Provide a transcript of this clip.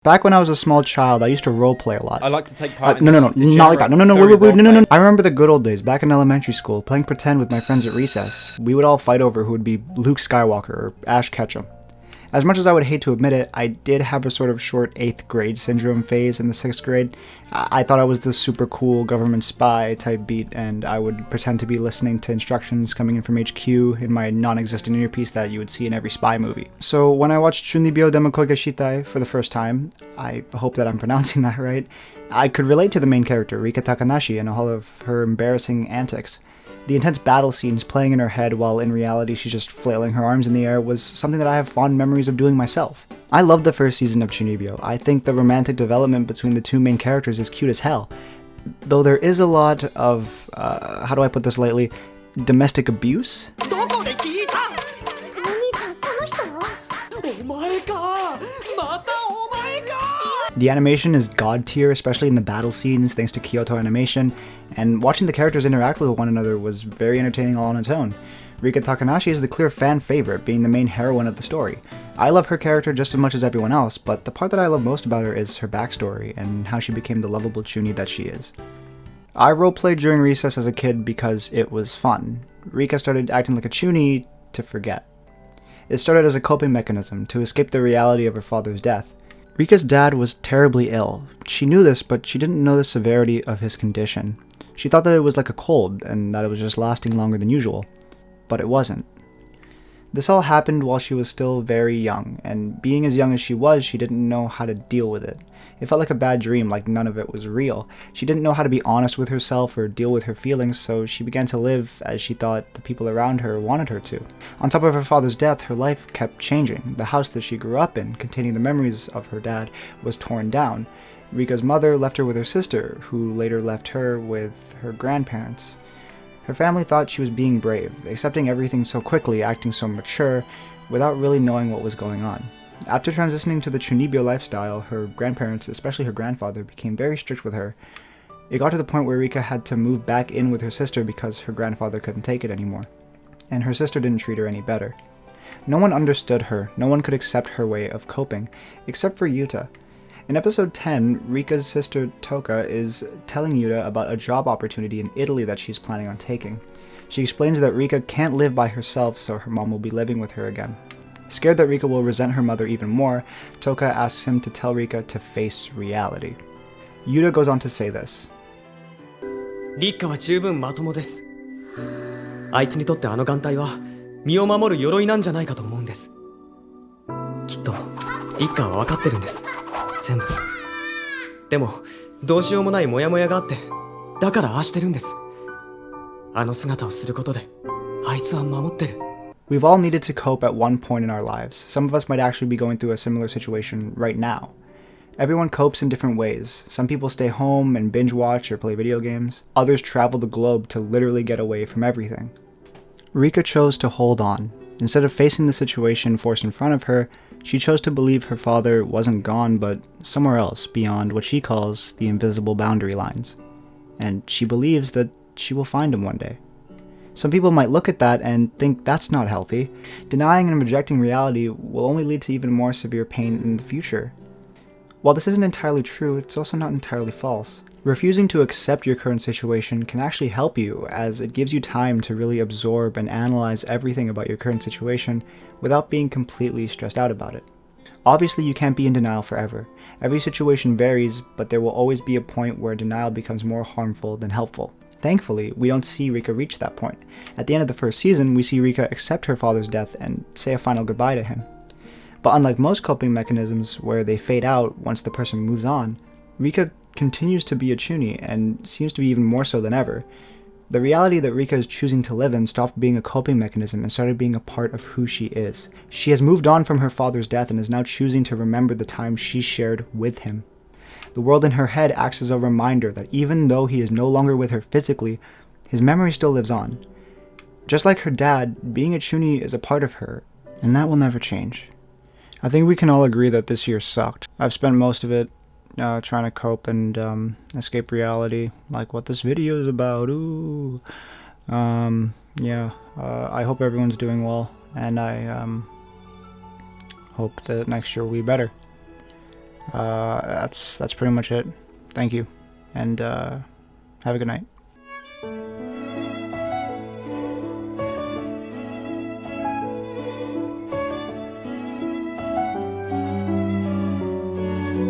Back when I was a small child, I used to roleplay a lot. I like to take part in no, this not like that. No, degenerate no. I remember the good old days, back in elementary school, playing pretend with my friends at recess. We would all fight over who would be Luke Skywalker or Ash Ketchum. As much as I would hate to admit it, I did have a sort of short 8th grade syndrome phase in the 6th grade. I thought I was the super cool government spy type beat, and I would pretend to be listening to instructions coming in from HQ in my non-existent earpiece that you would see in every spy movie. So when I watched Chuunibyou Demokoge Shitai for the first time, I hope that I'm pronouncing that right, I could relate to the main character, Rika Takanashi, and all of her embarrassing antics. The intense battle scenes playing in her head while in reality she's just flailing her arms in the air was something that I have fond memories of doing myself. I love the first season of Chuunibyou. I think the romantic development between the two main characters is cute as hell. Though there is a lot of, how do I put this lightly, domestic abuse? The animation is god tier, especially in the battle scenes thanks to Kyoto Animation, and watching the characters interact with one another was very entertaining all on its own. Rika Takanashi is the clear fan favorite, being the main heroine of the story. I love her character just as much as everyone else, but the part that I love most about her is her backstory and how she became the lovable Chuuni that she is. I roleplayed during recess as a kid because it was fun. Rika started acting like a Chuuni to forget. It started as a coping mechanism to escape the reality of her father's death. Rika's dad was terribly ill. She knew this, but she didn't know the severity of his condition. She thought that it was like a cold, and that it was just lasting longer than usual. But it wasn't. This all happened while she was still very young, and being as young as she was, she didn't know how to deal with it. It felt like a bad dream, like none of it was real. She didn't know how to be honest with herself or deal with her feelings, so she began to live as she thought the people around her wanted her to. On top of her father's death, her life kept changing. The house that she grew up in, containing the memories of her dad, was torn down. Rika's mother left her with her sister, who later left her with her grandparents. Her family thought she was being brave, accepting everything so quickly, acting so mature, without really knowing what was going on. After transitioning to the Chuunibyou lifestyle, her grandparents, especially her grandfather, became very strict with her. It got to the point where Rika had to move back in with her sister because her grandfather couldn't take it anymore. And her sister didn't treat her any better. No one understood her, no one could accept her way of coping, except for Yuta. In episode 10, Rika's sister Toka is telling Yuta about a job opportunity in Italy that she's planning on taking. She explains that Rika can't live by herself, so her mom will be living with her again. Scared that Rika will resent her mother even more, Toka asks him to tell Rika to face reality. Yuta goes on to say this. リッカは十分まともです。あいつにとってあの眼帯は身を守る鎧なんじゃないかと思うんです。きっとリッカは分かってるんです。全部。でもどうしようもないモヤモヤがあって、だからああしてるんです。あの姿をすることであいつは守ってる。 We've all needed to cope at one point in our lives. Some of us might actually be going through a similar situation right now. Everyone copes in different ways. Some people stay home and binge watch or play video games. Others travel the globe to literally get away from everything. Rika chose to hold on. Instead of facing the situation forced in front of her, she chose to believe her father wasn't gone but somewhere else beyond what she calls the invisible boundary lines. And she believes that she will find him one day. Some people might look at that and think that's not healthy. Denying and rejecting reality will only lead to even more severe pain in the future. While this isn't entirely true, it's also not entirely false. Refusing to accept your current situation can actually help you, as it gives you time to really absorb and analyze everything about your current situation without being completely stressed out about it. Obviously, you can't be in denial forever. Every situation varies, but there will always be a point where denial becomes more harmful than helpful. Thankfully, we don't see Rika reach that point. At the end of the first season, we see Rika accept her father's death and say a final goodbye to him. But unlike most coping mechanisms where they fade out once the person moves on, Rika continues to be a Chuuni and seems to be even more so than ever. The reality that Rika is choosing to live in stopped being a coping mechanism and started being a part of who she is. She has moved on from her father's death and is now choosing to remember the time she shared with him. The world in her head acts as a reminder that even though he is no longer with her physically, his memory still lives on. Just like her dad, being a Chuuni is a part of her, and that will never change. I think we can all agree that this year sucked. I've spent most of it trying to cope and escape reality, like what this video is about. Ooh. I hope everyone's doing well, and I hope that next year will be better. That's pretty much it. Thank you, and have a good night.